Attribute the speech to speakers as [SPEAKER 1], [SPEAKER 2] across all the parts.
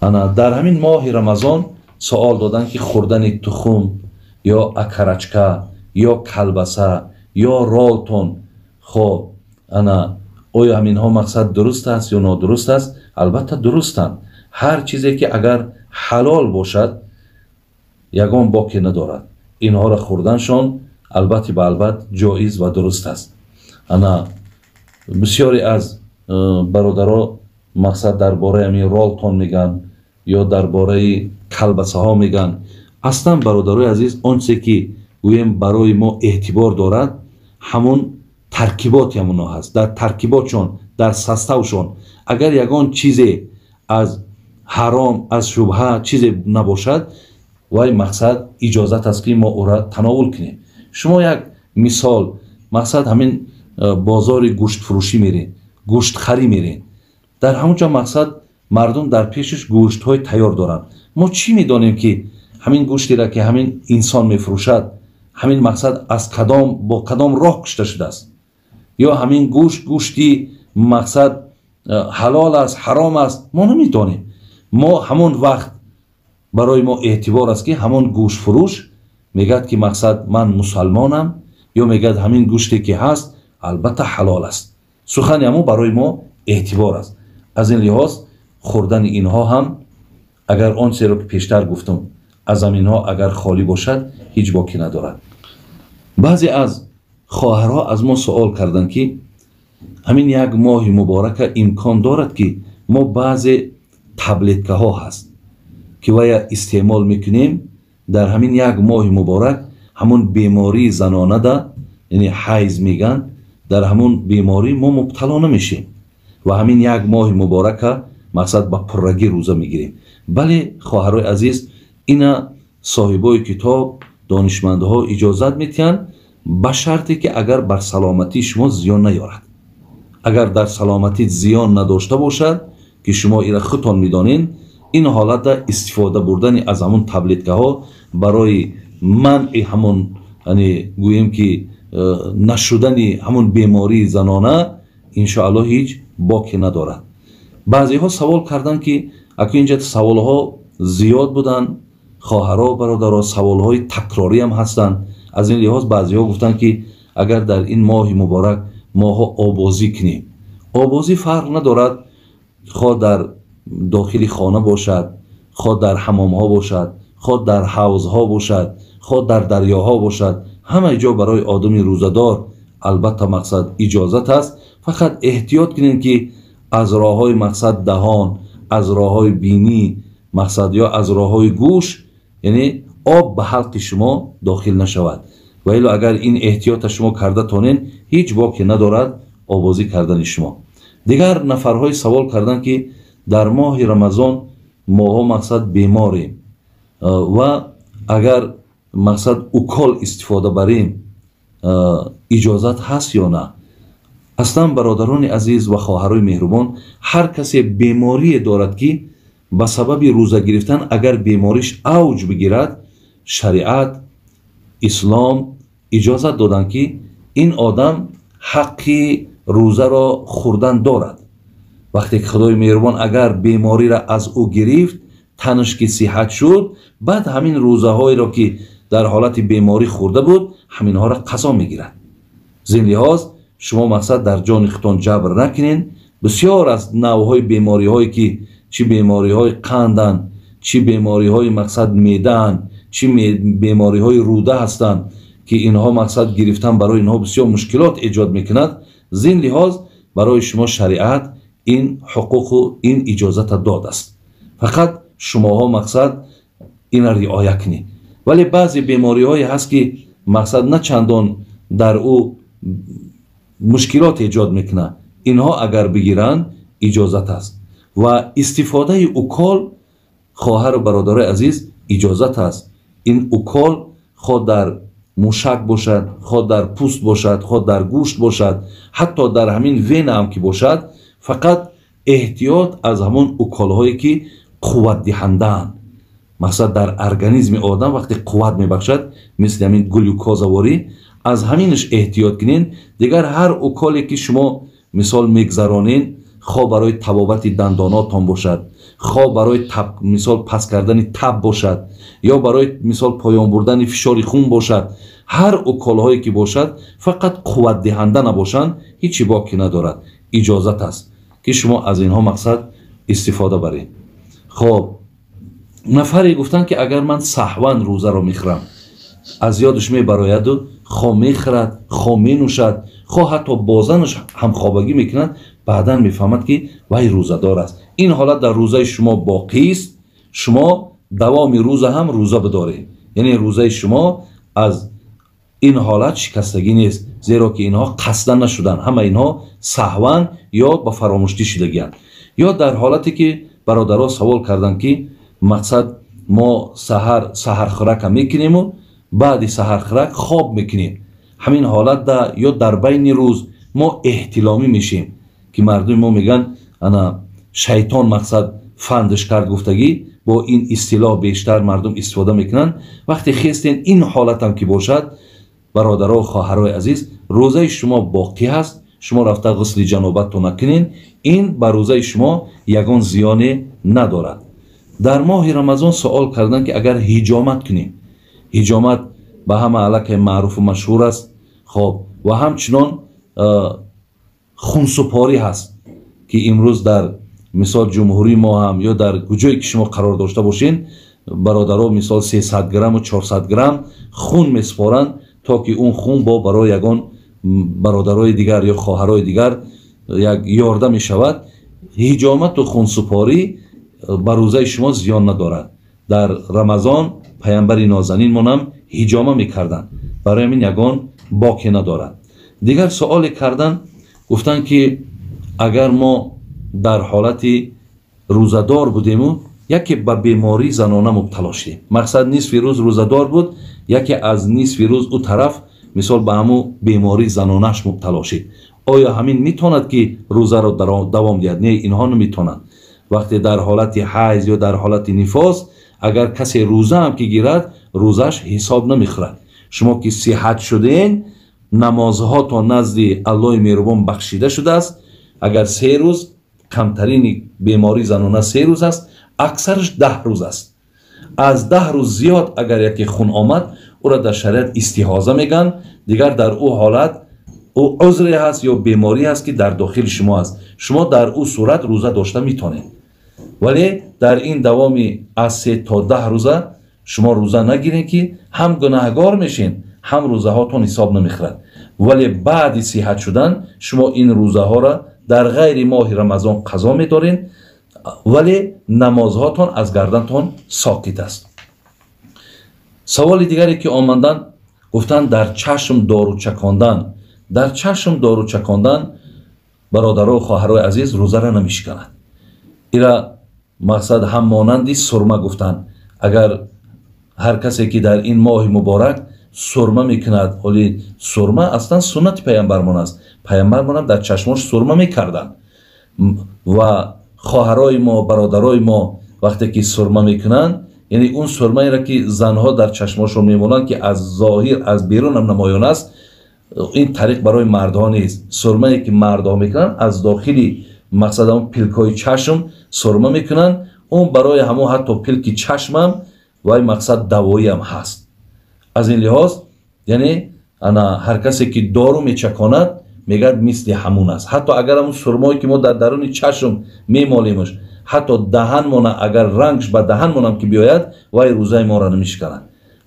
[SPEAKER 1] انا در همین ماه رمضان سوال دادن که خوردن تخم یا اکرچکه یا کلبسه یا رالتون، خب انا آیا همین ها مقصد درست است یا نادرست است؟ البته درستند. هر چیزی که اگر حلال باشد یگان باکی ندارد، اینها را خوردنشان البته به البته جایز و درست است. انا بسیاری از برادرها مقصد درباره همین رالتون میگن یا درباره کلبسه ها میگن. اصلا برادرای عزیز آنچه که گویم برای ما اعتبار دارد همون ترکیبات همونا هست. در ترکیباتشون، در سستوشون اگر یگان چیزی از حرام، از شبهه چیزی نباشد وای مقصد اجازت است که ما او را تناول کنیم. شما یک مثال مقصد همین بازار گوشت فروشی میرین، گوشت خری میرین، در همونجا مقصد مردم در پیشش گوشت های تیار دارن. ما چی میدانیم که همین گوشتی را که همین انسان میفروشد همین مقصد از کدام با کدام راه کشته شده است، یا همین گوشتی مقصد حلال است حرام است ما نمیدانیم. ما همون وقت برای ما اعتبار است که همون گوشت فروش میگد که مقصد من مسلمانم یا میگد همین گوشتی که هست البته حلال است. سخن همون برای ما اعتبار است. از این لحاظ خوردن اینها هم اگر آن چیزی رو که پیشتر گفتم از اینها اگر خالی باشد هیچ باکی ندارد. بعضی از خواهرها از ما سوال کردند که همین یک ماه مبارک امکان دارد که ما بعضی تبلتکه ها هست که ویا استعمال میکنیم در همین یک ماه مبارک همون بیماری زنانه ده، یعنی حیض میگن، در همون بیماری ما مبتلا نمیشیم و همین یک ماه مبارک مقصد با پررگی روزه میگیریم. بله خواهرای عزیز، اینا صاحبای کتاب دانشمندها اجازت میتین به شرطی که اگر بر سلامتی شما زیان نیارد. اگر در سلامتی زیان نداشته باشد که شما ایره خودتان میدانین، این حالت استفاده بردن از همون تبلتکه ها برای منع همون یعنی گوییم که نشدن همون بیماری زنانه انشاءالله هیچ باکی ندارد. بعضی ها سوال کردن که اگه اینجا سوال ها زیاد بودن، خواهرها برادرها سوال های تکراری هم هستن، از این لحاظ بعضی ها گفتن که اگر در این ماه مبارک ماها آبازی کنیم، آبازی فرق ندارد، خواه در داخل خانه باشد، خواه در حمام ها باشد، خواه در حوض ها باشد، خواه در دریاها باشد، همه جا برای آدمی روزدار البته مقصد اجازت است. فقط احتیاط کنین که از راه های مقصد دهان، از راه های بینی مقصد یا از راه های گوش یعنی آب به حلق شما داخل نشود. و الا اگر این احتیاط شما کرده تانین هیچ باکی ندارد آبازی کردن شما. دیگر نفرهای سوال کردن که در ماه رمضان ماها مقصد بیماریم و اگر مقصد اوکال استفاده بریم اجازت هست یا نه. اصلا برادران عزیز و خواهرای مهربان، هر کسی بیماری دارد که به سبب روزه گرفتن اگر بیماریش اوج بگیرد، شریعت اسلام اجازت دادن که این آدم حقی روزه را خوردن دارد. وقتی که خدای مهربان اگر بیماری را از او گرفت، تنش که صحت شد، بعد همین روزه هایی را که در حالت بیماری خورده بود همین ها را قضا میگیرد. زین لحاظ شما مقصد در جان خودتان جبر نکنین. بسیار از نوع بیماری هایی که چی بیماری های قندن، چی بیماری های مقصد میدن، چی بیماری های روده هستند که اینها مقصد گرفتن برای اینها بسیار مشکلات ایجاد میکند. زین لحاظ برای شما شریعت این حقوق و این اجازت داده است، فقط شماها مقصد این رعایت کنید. ولی بعضی بیماری های هست که مقصد نه چندان در او مشکلات ایجاد میکنه، اینها اگر بگیرن اجازت است. و استفاده اوکال خواهر و برادر عزیز اجازت است. این اوکال خود در موشک باشد، خود در پوست باشد، خود در گوشت باشد، حتی در همین وین هم که باشد، فقط احتیاط از همون اوکال هایی که قوت دهندن، مقصد در ارگانیسم آدم وقتی قوت میبخشد، مثل همین گلوکوزواری، از همینش احتیاط کنین. دیگر هر اوکالی که شما مثال میگذرانین خواه برای طبابت دنداناتان باشد، خواه برای مثال پس کردن تب باشد، یا برای مثال پایان بردن فشار خون باشد، هر اوکالهایی که باشد فقط قوت دهنده نباشند هیچی باقی ندارد. اجازت است که شما از اینها مقصد استفاده برید. خب نفری گفتن که اگر من سهوا روزه را میخورم، از یادش میبراید و خواه میخورد، خواه مینوشد، خواه حتی بازنش هم خوابگی میکند، بعدا میفهمد که وای روزه دار است. این حالت در روزه شما باقی است. شما دوام روزه هم روزه بدارید، یعنی روزه شما از این حالت شکستگی نیست، زیرا که اینها قصدا نشدن، همه اینها سهوا یا با فراموشی شدگی‌اند. یا در حالتی که برادرها سوال کردند که مقصد ما سحر خورک میکنیم و بعد سحر خورک خواب میکنیم، همین حالت یا در بین روز ما احتلامی میشیم که مردم ما میگن انا شیطان مقصد فندش کرد گفتگی، با این اصطلاح بیشتر مردم استفاده میکنن. وقتی خواستین این حالت هم که باشد برادرها و خواهرای عزیز، روزه شما باقی هست، شما رفته غسل جنابت تو نکنین، این بر روزه شما یگان زیان ندارد. در ماه رمضان سوال کردن که اگر حجامت کنیم، حجامت به همه علاقه معروف و مشهور است. خب و همچنان خونسپاری هست که امروز در مثال جمهوری ما هم یا در کجایی که شما قرار داشته باشین، برادرها مثال 300 گرم و 400 گرم خون میسپارند تا که اون خون با برای یگان برادرای دیگر یا خواهرای دیگر یک یارده می شود. حجامت و خونسپاری بر روزه شما زیان ندارد. در رمضان پیامبر نازنین ما هم حجامه میکردن، برای همین یگان باقی ندارد. دیگر سوال کردن، گفتن که اگر ما در حالت روزدار بودیم و یکی به بیماری زنانه مبتلا شدیم، مقصد نصف روز روزدار بود، یکی از نصف روز او طرف مثال به همو بیماری زنانش مبتلا شد، آیا همین میتوند که روزه را دوام دهد؟ نه، اینها نمیتونند. وقتی در حالت حیض یا در حالت نفاس اگر کسی روزه هم که گیرد، روزش حساب نمیخورد. شما که صحت شدین، نمازها تا نزد الله مهربان بخشیده شده است. اگر 3 روز، کمترین بیماری زنانه 3 روز است، اکثرش 10 روز است. از 10 روز زیاد اگر یکی خون آمد، او را در شریعت استحاضه میگن. دیگر در او حالت او عذری هست یا بیماری هست که در داخل شما است، شما در او صورت روزه داشته میتونید. ولی در این دوامی از 3 تا 10 روزه شما روزه نگیرین که هم گناهگار میشین، هم روزه هاتون حساب نمیخورد. ولی بعد صحت شدن شما این روزه ها را در غیر ماه رمضان قضا میدارین، ولی نمازهاتون از گردنتون ساقط است. سوال دیگری که آمدن، گفتن در چشم دارو چکاندن، در چشم دارو چکاندن برادرها و خواهرای عزیز روزه را نمیشکند. ایرا مقصد هم مانندی سرمه گفتن. اگر هر کسی که در این ماه مبارک سرمه میکند، ولی سرمه اصلا سنت پیامبرمان است، پیامبرمان در چشماش سرمه میکردن و خواهرای ما برادرای ما وقتی که سرمه میکنن، یعنی اون سرمه را که زنها در چشماشون میمونن که از ظاهر از بیرون هم نمایان است، این طریق برای مردها نیست. سرمه که مردها میکنن از داخلی مقصد اون پلکای چشم سرمه میکنن، اون برای همون حتی پلک چشم هم و مقصد دوایی هم هست. از این لحاظ یعنی انا هر کسی که دارو میچکاند میگد مثل همون است. حتی اگر همون سرمایی که ما در درون چشم میمالیمش، حتی دهن مونه اگر رنگش به دهن مونم که بیاید وای روزه ما را نمیشکنن.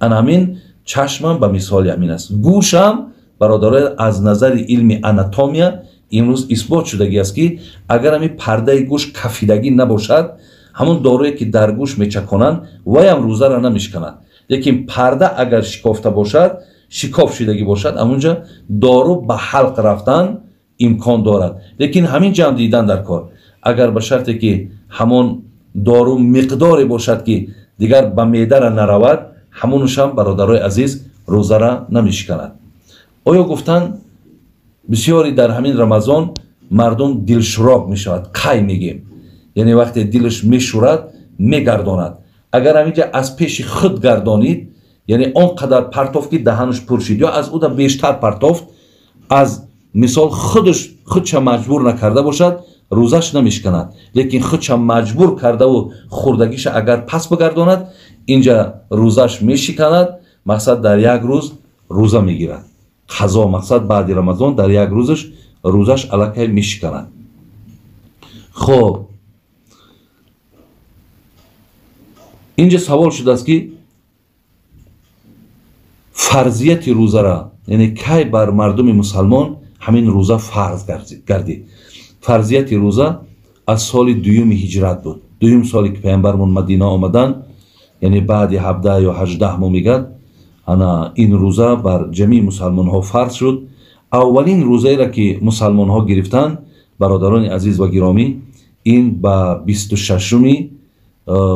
[SPEAKER 1] ان همین چشمم به مثال همین است. گوشم برادرای از نظر علم آناتومیا امروز اثبات شدگی است که اگر همین پرده گوش کفیدگی نباشد، همون دارویی که در گوش میچکانند وای هم روزه را نمیشکنند. لیکن پرده اگر شکافته باشد، شکاف شدگی باشد، همونجا دارو به حلق رفتن امکان دارد. لیکن همین جمع دیدن در کار، اگر به شرطی که همون دارو مقداری باشد که دیگر به معده را نرود، همونش هم برادرای عزیز روزه را نمیشکند. آیا گفتن بسیاری در همین رمضان مردم دلشوراب می شود، قی میگیم، یعنی وقتی دلش میشورد میگرداند. اگر همینجا از پیش خود گردانید، یعنی آنقدر پرتاف که دهنش پر شد یا از او بیشتر پرتافت، از مثال خودش مجبور نکرده باشد، روزش نمیشکند، لیکن خودش مجبور کرده و خوردگیش اگر پس بگرداند اینجا روزش میشکند. مقصد در یک روز روزه میگیرد، قضا مقصد بعد رمضان در یک روزش الکی میشکند. خب اینجا سوال شده است که فرضیت روزه را، یعنی کی بر مردم مسلمان همین روزه فرض گردید. فرضیت روزه از سال دوم هجرت بود. دوم سالی که پیامبرمون مدینه آمدن، یعنی بعد 17 یا 18 ماه میگد انا این روزه بر جمعی مسلمان ها فرض شد. اولین روزه را که مسلمان ها گرفتن برادران عزیز و گرامی، این با 26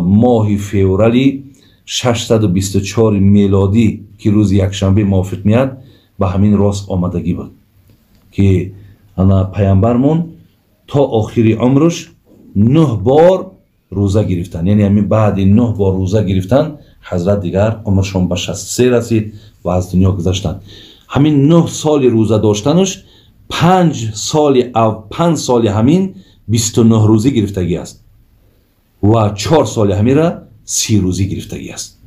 [SPEAKER 1] ماه فوریه 624 میلادی که روز یکشنبه موافق میاد به همین راست آمدگی بود که انا پیامبرمون تا آخری عمرش 9 بار روزه گرفتن. یعنی همین بعد 9 بار روزه گرفتن حضرت دیگر عمرشون به 63 رسید و از دنیا گذشتند. همین 9 سال روزه داشتنش 5 سال همین 29 روزی گرفتگی است و 4 سال همین را 30 روزی گرفتگی است.